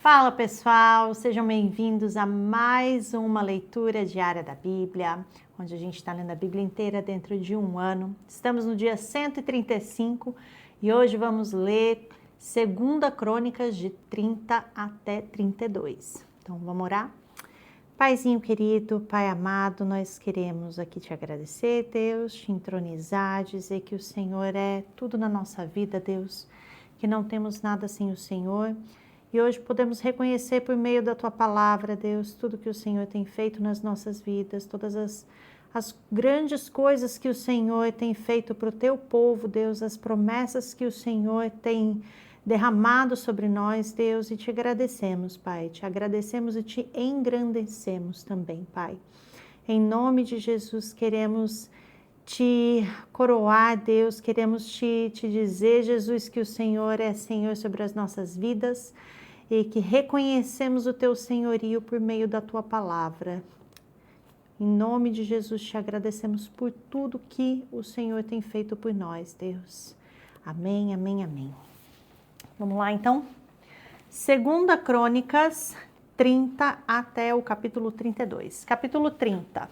Fala pessoal, sejam bem-vindos a mais uma leitura diária da Bíblia, onde a gente está lendo a Bíblia inteira dentro de um ano. Estamos no dia 135 e hoje vamos ler 2 Crônicas de 30 até 32. Então vamos orar? Paizinho querido, Pai amado, nós queremos aqui te agradecer, Deus, te entronizar, dizer que o Senhor é tudo na nossa vida, Deus, que não temos nada sem o Senhor. E hoje podemos reconhecer por meio da Tua palavra, Deus, tudo que o Senhor tem feito nas nossas vidas, todas as grandes coisas que o Senhor tem feito para o Teu povo, Deus, as promessas que o Senhor tem derramado sobre nós, Deus, e te agradecemos, Pai, te agradecemos e te engrandecemos também, Pai. Em nome de Jesus, queremos te coroar, Deus, queremos te dizer, Jesus, que o Senhor é Senhor sobre as nossas vidas e que reconhecemos o teu senhorio por meio da tua palavra. Em nome de Jesus, te agradecemos por tudo que o Senhor tem feito por nós, Deus. Amém, amém, amém. Vamos lá, então? 2 Crônicas 30 até o capítulo 32. Capítulo 30.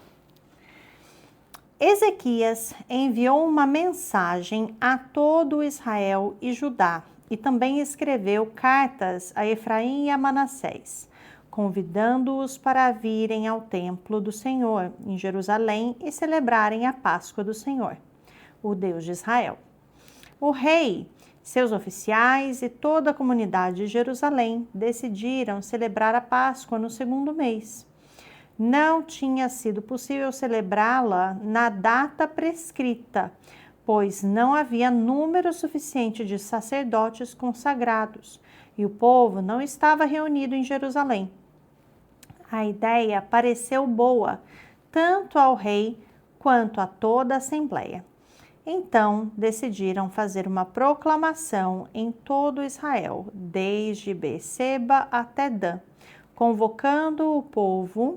Ezequias enviou uma mensagem a todo Israel e Judá e também escreveu cartas a Efraim e a Manassés, convidando-os para virem ao templo do Senhor em Jerusalém e celebrarem a Páscoa do Senhor, o Deus de Israel. O rei, seus oficiais e toda a comunidade de Jerusalém decidiram celebrar a Páscoa no segundo mês. Não tinha sido possível celebrá-la na data prescrita, pois não havia número suficiente de sacerdotes consagrados e o povo não estava reunido em Jerusalém. A ideia pareceu boa, tanto ao rei quanto a toda a assembleia. Então, decidiram fazer uma proclamação em todo Israel, desde Berseba até Dan, convocando o povo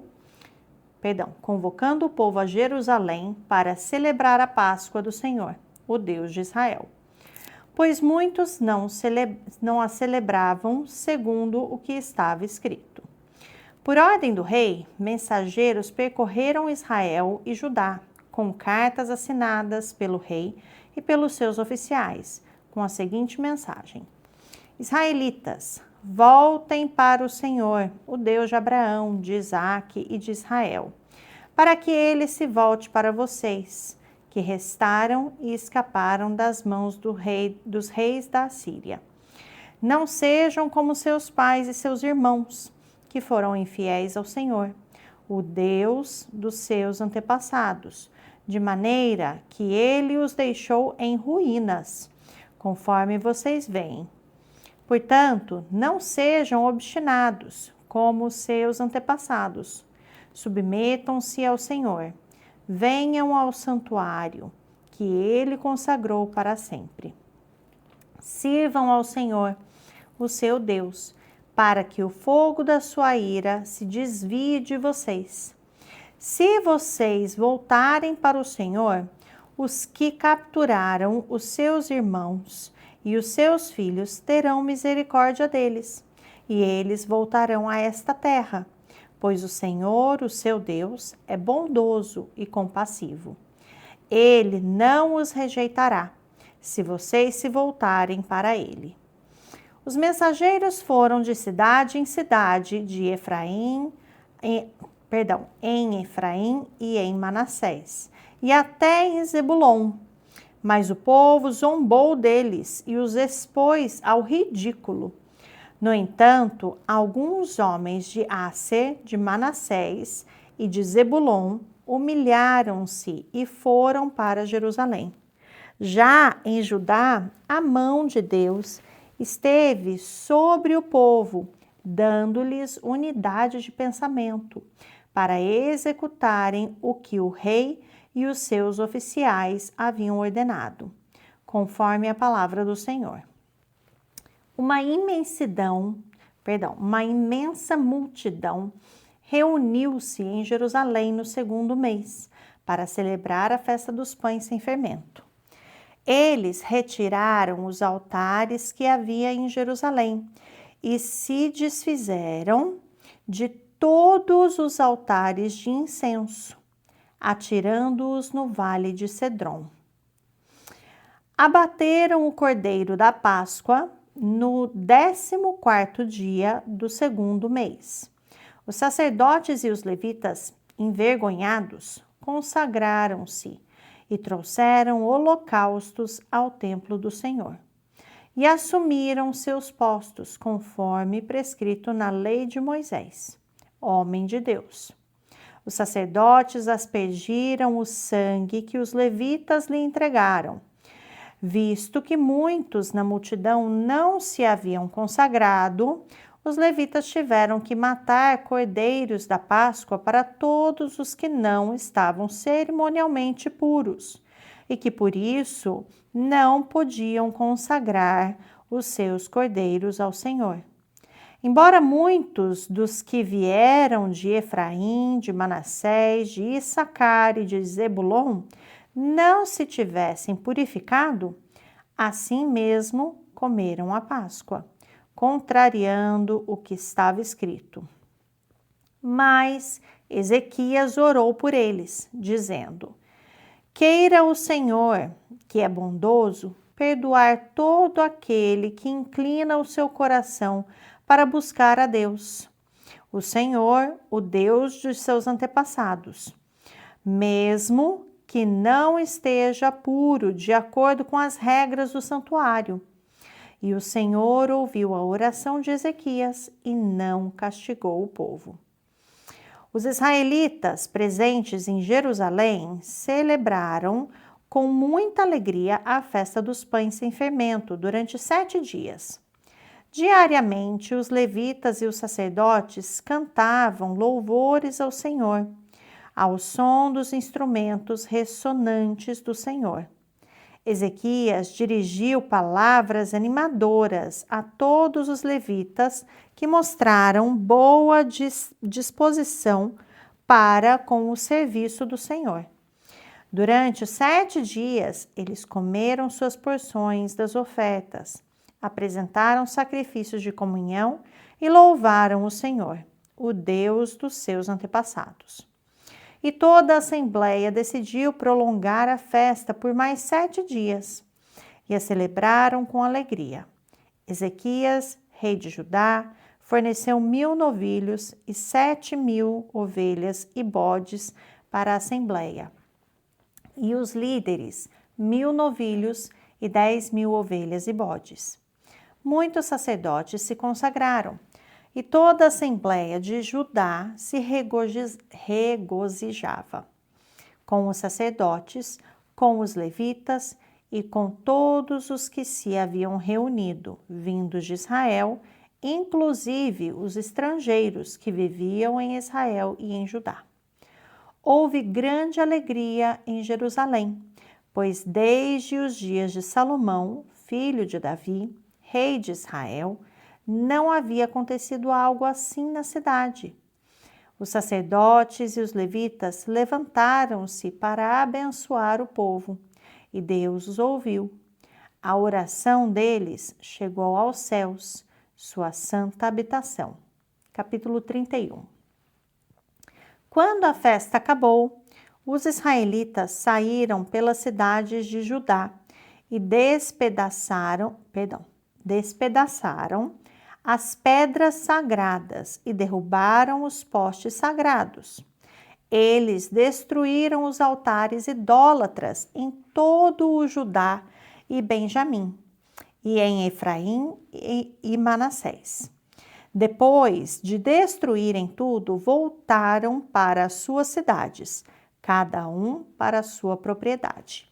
a Jerusalém para celebrar a Páscoa do Senhor, o Deus de Israel. Pois muitos não a celebravam segundo o que estava escrito. Por ordem do rei, mensageiros percorreram Israel e Judá, com cartas assinadas pelo rei e pelos seus oficiais, com a seguinte mensagem: Israelitas, voltem para o Senhor, o Deus de Abraão, de Isaque e de Israel, para que ele se volte para vocês, que restaram e escaparam das mãos dos reis da Assíria. Não sejam como seus pais e seus irmãos, que foram infiéis ao Senhor, o Deus dos seus antepassados, de maneira que ele os deixou em ruínas, conforme vocês veem. Portanto, não sejam obstinados, como os seus antepassados. Submetam-se ao Senhor. Venham ao santuário, que ele consagrou para sempre. Sirvam ao Senhor, o seu Deus, para que o fogo da sua ira se desvie de vocês. Se vocês voltarem para o Senhor, os que capturaram os seus irmãos e os seus filhos terão misericórdia deles, e eles voltarão a esta terra, pois o Senhor, o seu Deus, é bondoso e compassivo. Ele não os rejeitará, se vocês se voltarem para ele. Os mensageiros foram de cidade em cidade em Efraim e em Manassés, e até em Zebulon. Mas o povo zombou deles e os expôs ao ridículo. No entanto, alguns homens de Asser, de Manassés e de Zebulon humilharam-se e foram para Jerusalém. Já em Judá, a mão de Deus esteve sobre o povo, dando-lhes unidade de pensamento, para executarem o que o rei e os seus oficiais haviam ordenado, conforme a palavra do Senhor. Uma imensa multidão reuniu-se em Jerusalém no segundo mês, para celebrar a festa dos pães sem fermento. Eles retiraram os altares que havia em Jerusalém e se desfizeram de todos os altares de incenso, atirando-os no vale de Cedron. Abateram o cordeiro da Páscoa no 14º dia do 2º mês. Os sacerdotes e os levitas, envergonhados, consagraram-se e trouxeram holocaustos ao templo do Senhor. E assumiram seus postos, conforme prescrito na lei de Moisés, homem de Deus. Os sacerdotes aspergiram o sangue que os levitas lhe entregaram. Visto que muitos na multidão não se haviam consagrado, os levitas tiveram que matar cordeiros da Páscoa para todos os que não estavam cerimonialmente puros, e que por isso não podiam consagrar os seus cordeiros ao Senhor. Embora muitos dos que vieram de Efraim, de Manassés, de Issacar e de Zebulon não se tivessem purificado, assim mesmo comeram a Páscoa, contrariando o que estava escrito. Mas Ezequias orou por eles, dizendo: Queira o Senhor, que é bondoso, perdoar todo aquele que inclina o seu coração para buscar a Deus, o Senhor, o Deus de seus antepassados, mesmo que não esteja puro de acordo com as regras do santuário. E o Senhor ouviu a oração de Ezequias e não castigou o povo. Os israelitas presentes em Jerusalém celebraram com muita alegria a festa dos pães sem fermento durante 7 dias. Diariamente, os levitas e os sacerdotes cantavam louvores ao Senhor, ao som dos instrumentos ressonantes do Senhor. Ezequias dirigiu palavras animadoras a todos os levitas que mostraram boa disposição para com o serviço do Senhor. Durante os 7 dias, eles comeram suas porções das ofertas, apresentaram sacrifícios de comunhão e louvaram o Senhor, o Deus dos seus antepassados. E toda a assembleia decidiu prolongar a festa por mais 7 dias, e a celebraram com alegria. Ezequias, rei de Judá, forneceu 1000 novilhos e 7.000 ovelhas e bodes para a assembleia. E os líderes, 1000 novilhos e 10.000 ovelhas e bodes. Muitos sacerdotes se consagraram, e toda a assembleia de Judá se regozijava, com os sacerdotes, com os levitas e com todos os que se haviam reunido, vindos de Israel, inclusive os estrangeiros que viviam em Israel e em Judá. Houve grande alegria em Jerusalém, pois desde os dias de Salomão, filho de Davi, rei de Israel, não havia acontecido algo assim na cidade. Os sacerdotes e os levitas levantaram-se para abençoar o povo, e Deus os ouviu. A oração deles chegou aos céus, sua santa habitação. Capítulo 31. Quando a festa acabou, os israelitas saíram pelas cidades de Judá e despedaçaram as pedras sagradas e derrubaram os postes sagrados. Eles destruíram os altares idólatras em todo o Judá e Benjamim, e em Efraim e Manassés. Depois de destruírem tudo, voltaram para as suas cidades, cada um para a sua propriedade.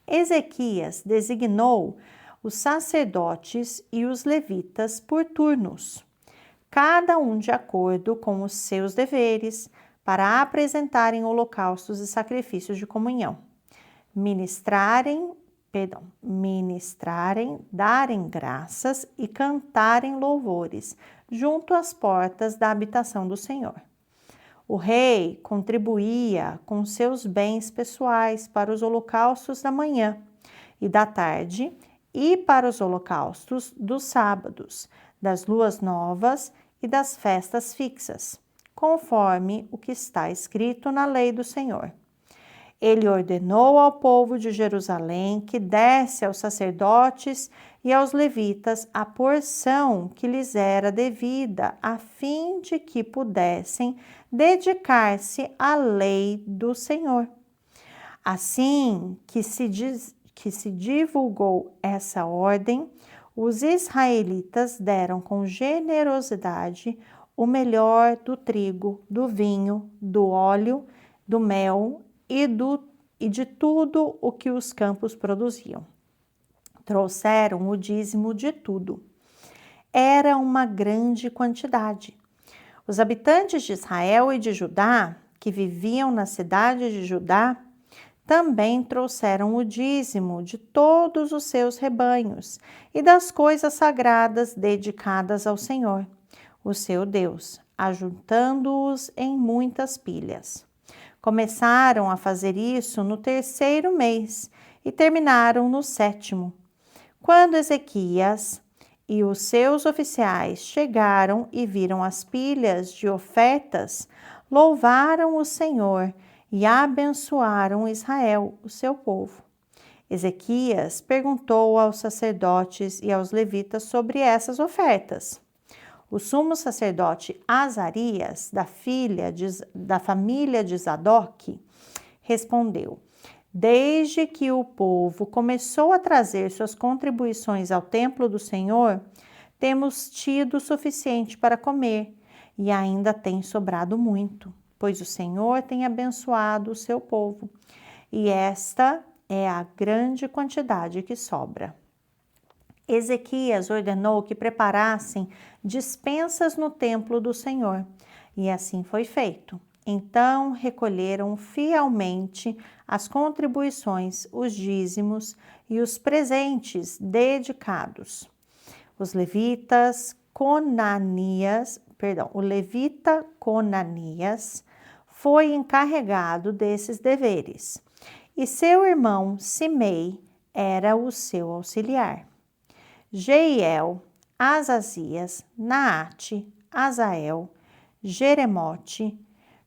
Ezequias designou os sacerdotes e os levitas por turnos, cada um de acordo com os seus deveres, para apresentarem holocaustos e sacrifícios de comunhão, ministrarem, darem graças e cantarem louvores junto às portas da habitação do Senhor. O rei contribuía com seus bens pessoais para os holocaustos da manhã e da tarde e para os holocaustos dos sábados, das luas novas e das festas fixas, conforme o que está escrito na lei do Senhor. Ele ordenou ao povo de Jerusalém que desse aos sacerdotes e aos levitas a porção que lhes era devida, a fim de que pudessem dedicar-se à lei do Senhor. Assim que se divulgou essa ordem, os israelitas deram com generosidade o melhor do trigo, do vinho, do óleo, do mel e de tudo o que os campos produziam. Trouxeram o dízimo de tudo. Era uma grande quantidade. Os habitantes de Israel e de Judá, que viviam na cidade de Judá, também trouxeram o dízimo de todos os seus rebanhos e das coisas sagradas dedicadas ao Senhor, o seu Deus, ajuntando-os em muitas pilhas. Começaram a fazer isso no 3º mês e terminaram no 7º. Quando Ezequias e os seus oficiais chegaram e viram as pilhas de ofertas, louvaram o Senhor e abençoaram Israel, o seu povo. Ezequias perguntou aos sacerdotes e aos levitas sobre essas ofertas. O sumo sacerdote Azarias, da família de Zadok, respondeu: Desde que o povo começou a trazer suas contribuições ao templo do Senhor, temos tido o suficiente para comer e ainda tem sobrado muito, pois o Senhor tem abençoado o seu povo, e esta é a grande quantidade que sobra. Ezequias ordenou que preparassem dispensas no templo do Senhor, e assim foi feito. Então recolheram fielmente as contribuições, os dízimos e os presentes dedicados. O levita Conanias foi encarregado desses deveres, e seu irmão Simei era o seu auxiliar. Jeiel, Azazias, Naate, Azael, Jeremote,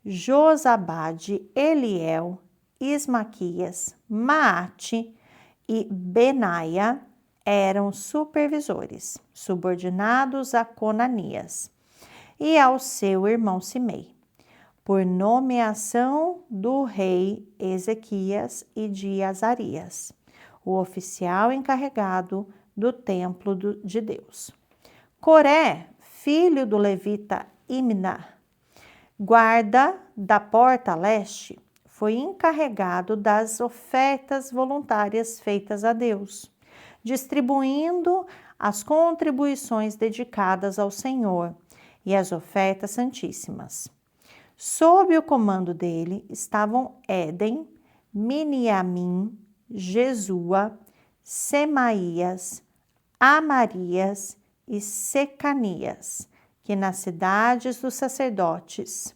Josabade, Eliel, Ismaquias, Maate e Benaia eram supervisores, subordinados a Conanias e ao seu irmão Simei, por nomeação do rei Ezequias e de Azarias, o oficial encarregado do templo de Deus. Coré, filho do levita Imna, guarda da porta leste, foi encarregado das ofertas voluntárias feitas a Deus, distribuindo as contribuições dedicadas ao Senhor e as ofertas santíssimas. Sob o comando dele estavam Éden, Miniamim, Jesua, Semaías, Amarias e Secanias, que nas cidades dos sacerdotes,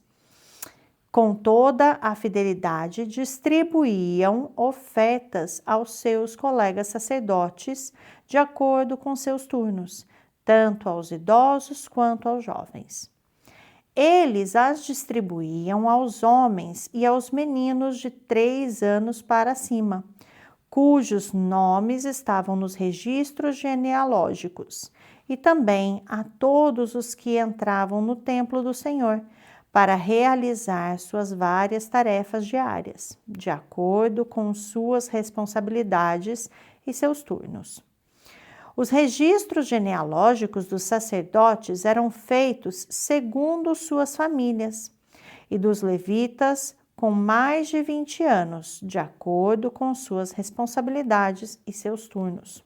com toda a fidelidade, distribuíam ofertas aos seus colegas sacerdotes de acordo com seus turnos, tanto aos idosos quanto aos jovens. Eles as distribuíam aos homens e aos meninos de 3 anos para cima, cujos nomes estavam nos registros genealógicos, e também a todos os que entravam no templo do Senhor para realizar suas várias tarefas diárias, de acordo com suas responsabilidades e seus turnos. Os registros genealógicos dos sacerdotes eram feitos segundo suas famílias, e dos levitas com mais de 20 anos, de acordo com suas responsabilidades e seus turnos.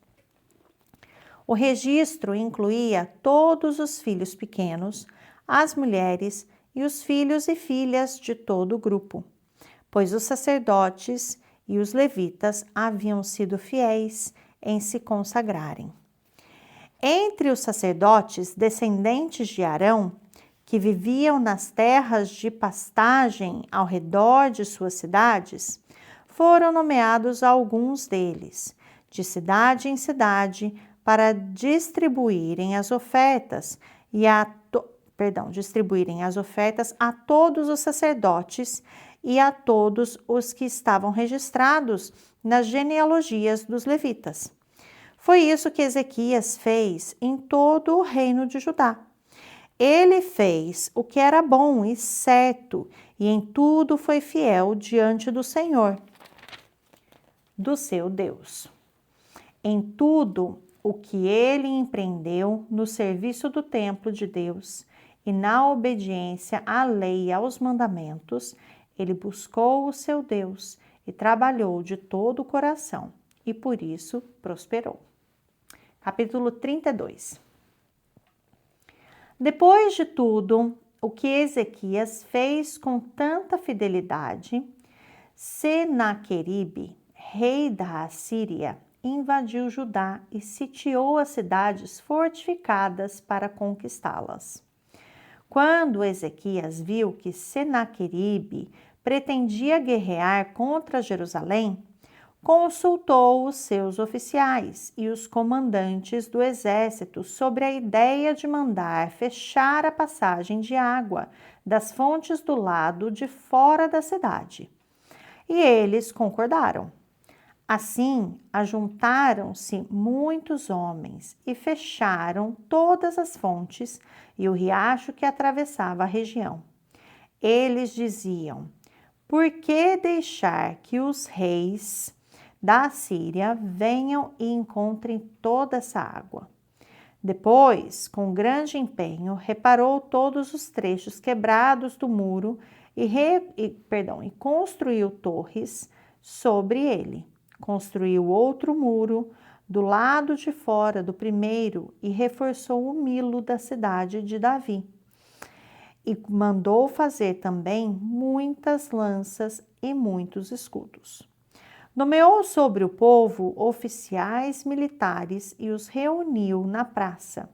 O registro incluía todos os filhos pequenos, as mulheres e os filhos e filhas de todo o grupo, pois os sacerdotes e os levitas haviam sido fiéis em se consagrarem. Entre os sacerdotes descendentes de Arão, que viviam nas terras de pastagem ao redor de suas cidades, foram nomeados alguns deles, de cidade em cidade, para distribuírem as ofertas a todos os sacerdotes e a todos os que estavam registrados nas genealogias dos levitas. Foi isso que Ezequias fez em todo o reino de Judá. Ele fez o que era bom e certo, e em tudo foi fiel diante do Senhor, do seu Deus. Em tudo o que ele empreendeu no serviço do templo de Deus e na obediência à lei e aos mandamentos, ele buscou o seu Deus e trabalhou de todo o coração, e por isso prosperou. Capítulo 32. Depois de tudo o que Ezequias fez com tanta fidelidade, Senaqueribe, rei da Assíria, invadiu Judá e sitiou as cidades fortificadas para conquistá-las. Quando Ezequias viu que Senaqueribe pretendia guerrear contra Jerusalém, consultou os seus oficiais e os comandantes do exército sobre a ideia de mandar fechar a passagem de água das fontes do lado de fora da cidade. E eles concordaram. Assim, ajuntaram-se muitos homens e fecharam todas as fontes e o riacho que atravessava a região. Eles diziam: por que deixar que os reis da Assíria venham e encontrem toda essa água? Depois, com grande empenho, reparou todos os trechos quebrados do muro e construiu torres sobre ele. Construiu outro muro do lado de fora do primeiro e reforçou o Milo da cidade de Davi. E mandou fazer também muitas lanças e muitos escudos. Nomeou sobre o povo oficiais militares e os reuniu na praça,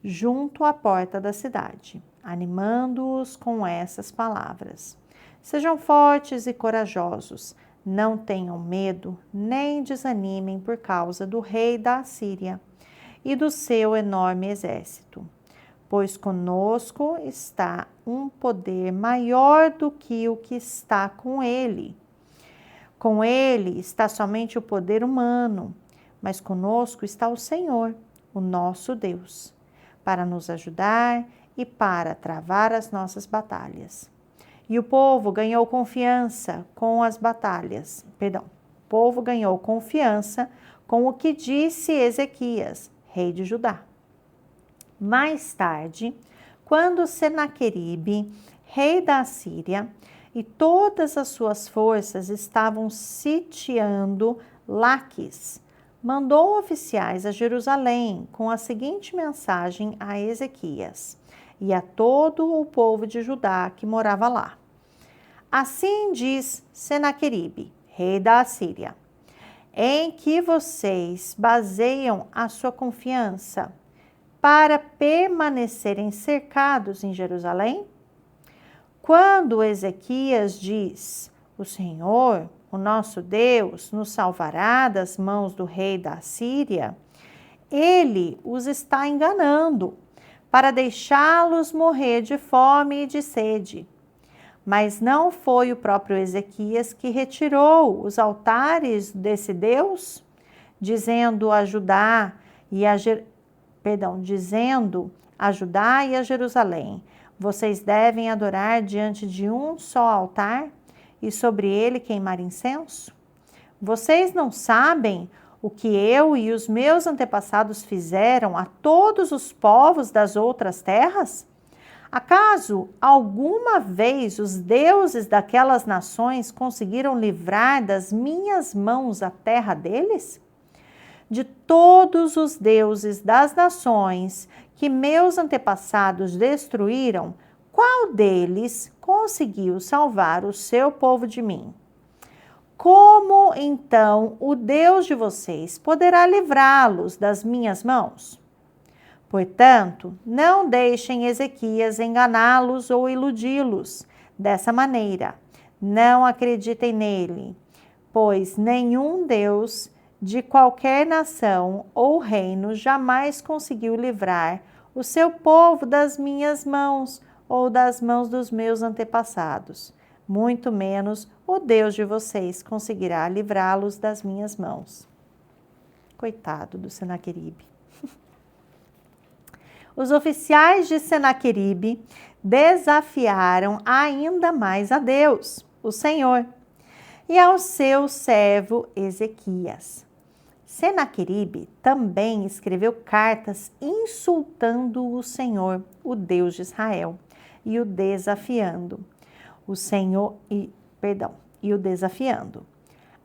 junto à porta da cidade, animando-os com essas palavras: sejam fortes e corajosos, não tenham medo, nem desanimem por causa do rei da Assíria e do seu enorme exército. Pois conosco está um poder maior do que o que está com ele. Com ele está somente o poder humano, mas conosco está o Senhor, o nosso Deus, para nos ajudar e para travar as nossas batalhas. E o povo ganhou confiança com as batalhas. O povo ganhou confiança com o que disse Ezequias, rei de Judá. Mais tarde, quando Senaqueribe, rei da Assíria, e todas as suas forças estavam sitiando Laquis, mandou oficiais a Jerusalém com a seguinte mensagem a Ezequias e a todo o povo de Judá que morava lá. Assim diz Senaqueribe, rei da Assíria: em que vocês baseiam a sua confiança para permanecerem cercados em Jerusalém? Quando Ezequias diz: o Senhor, o nosso Deus, nos salvará das mãos do rei da Assíria, ele os está enganando para deixá-los morrer de fome e de sede. Mas não foi o próprio Ezequias que retirou os altares desse Deus, dizendo a Judá e a Jerusalém: vocês devem adorar diante de um só altar e sobre ele queimar incenso? Vocês não sabem o que eu e os meus antepassados fizeram a todos os povos das outras terras? Acaso alguma vez os deuses daquelas nações conseguiram livrar das minhas mãos a terra deles? De todos os deuses das nações que meus antepassados destruíram, qual deles conseguiu salvar o seu povo de mim? Como então o Deus de vocês poderá livrá-los das minhas mãos? Portanto, não deixem Ezequias enganá-los ou iludi-los dessa maneira. Não acreditem nele, pois nenhum Deus de qualquer nação ou reino jamais conseguiu livrar o seu povo das minhas mãos ou das mãos dos meus antepassados. Muito menos o Deus de vocês conseguirá livrá-los das minhas mãos. Coitado do Senaqueribe. Os oficiais de Senaqueribe desafiaram ainda mais a Deus, o Senhor, e ao seu servo Ezequias. Senaqueribe também escreveu cartas insultando o Senhor, o Deus de Israel, e o desafiando. E o desafiando.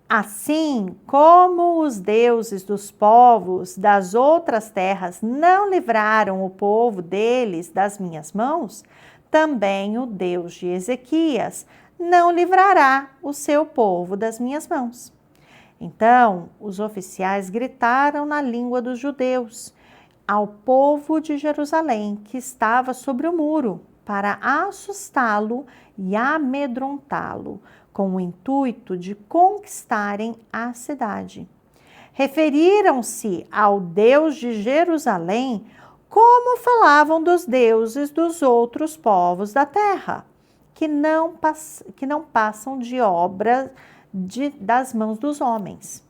Assim como os deuses dos povos das outras terras não livraram o povo deles das minhas mãos, também o Deus de Ezequias não livrará o seu povo das minhas mãos. Então os oficiais gritaram na língua dos judeus ao povo de Jerusalém que estava sobre o muro, para assustá-lo e amedrontá-lo, com o intuito de conquistarem a cidade. Referiram-se ao Deus de Jerusalém como falavam dos deuses dos outros povos da terra, que não passam de obra das mãos dos homens.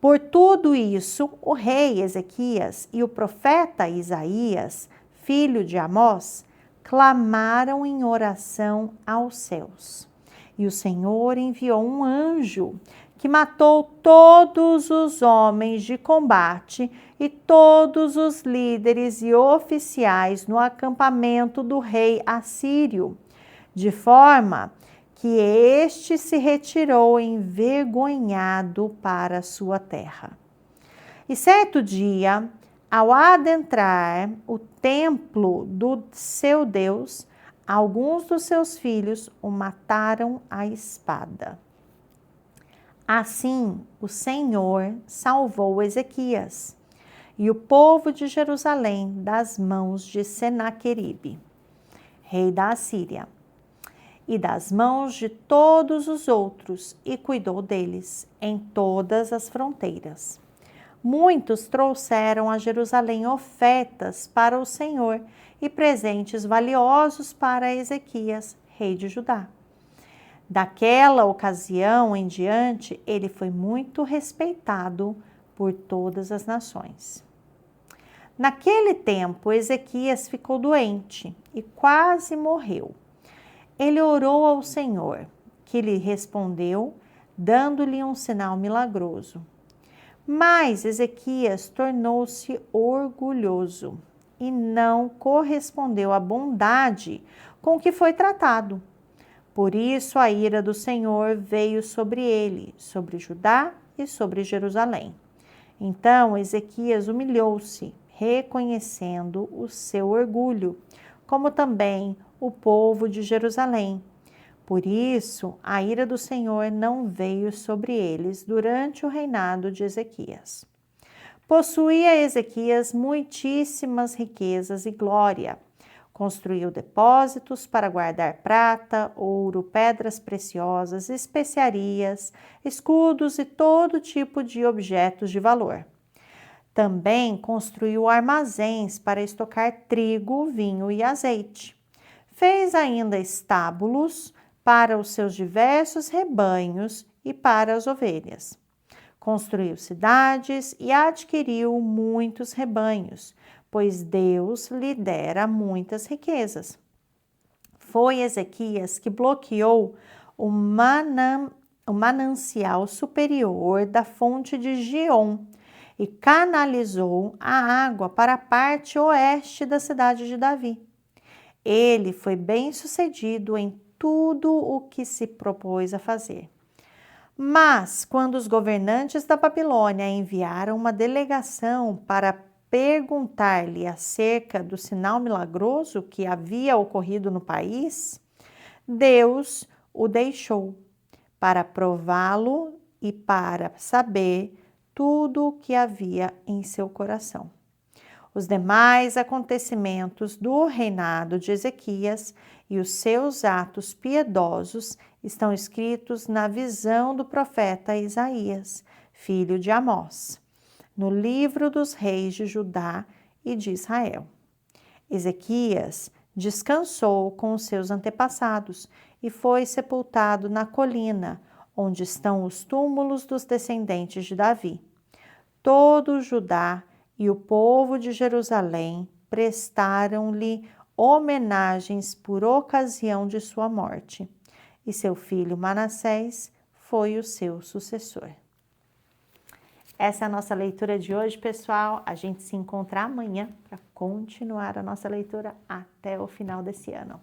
Por tudo isso, o rei Ezequias e o profeta Isaías, filho de Amós, clamaram em oração aos céus. E o Senhor enviou um anjo que matou todos os homens de combate e todos os líderes e oficiais no acampamento do rei assírio, de forma que este se retirou envergonhado para sua terra. E certo dia, ao adentrar o templo do seu Deus, alguns dos seus filhos o mataram à espada. Assim, o Senhor salvou Ezequias e o povo de Jerusalém das mãos de Senaqueribe, rei da Assíria, e das mãos de todos os outros, e cuidou deles em todas as fronteiras. Muitos trouxeram a Jerusalém ofertas para o Senhor e presentes valiosos para Ezequias, rei de Judá. Daquela ocasião em diante, ele foi muito respeitado por todas as nações. Naquele tempo, Ezequias ficou doente e quase morreu. Ele orou ao Senhor, que lhe respondeu, dando-lhe um sinal milagroso. Mas Ezequias tornou-se orgulhoso e não correspondeu à bondade com que foi tratado. Por isso a ira do Senhor veio sobre ele, sobre Judá e sobre Jerusalém. Então Ezequias humilhou-se, reconhecendo o seu orgulho, como também o povo de Jerusalém. Por isso, a ira do Senhor não veio sobre eles durante o reinado de Ezequias. Possuía Ezequias muitíssimas riquezas e glória. Construiu depósitos para guardar prata, ouro, pedras preciosas, especiarias, escudos e todo tipo de objetos de valor. Também construiu armazéns para estocar trigo, vinho e azeite. Fez ainda estábulos para os seus diversos rebanhos e para as ovelhas. Construiu cidades e adquiriu muitos rebanhos, pois Deus lhe dera muitas riquezas. Foi Ezequias que bloqueou o manancial superior da fonte de Giom e canalizou a água para a parte oeste da cidade de Davi. Ele foi bem-sucedido em tudo o que se propôs a fazer. Mas, quando os governantes da Babilônia enviaram uma delegação para perguntar-lhe acerca do sinal milagroso que havia ocorrido no país, Deus o deixou para prová-lo e para saber tudo o que havia em seu coração. Os demais acontecimentos do reinado de Ezequias e os seus atos piedosos estão escritos na visão do profeta Isaías, filho de Amós, no livro dos reis de Judá e de Israel. Ezequias descansou com os seus antepassados e foi sepultado na colina, onde estão os túmulos dos descendentes de Davi. Todo o Judá e o povo de Jerusalém prestaram-lhe homenagens por ocasião de sua morte, e seu filho Manassés foi o seu sucessor. Essa é a nossa leitura de hoje, pessoal. A gente se encontra amanhã para continuar a nossa leitura até o final desse ano.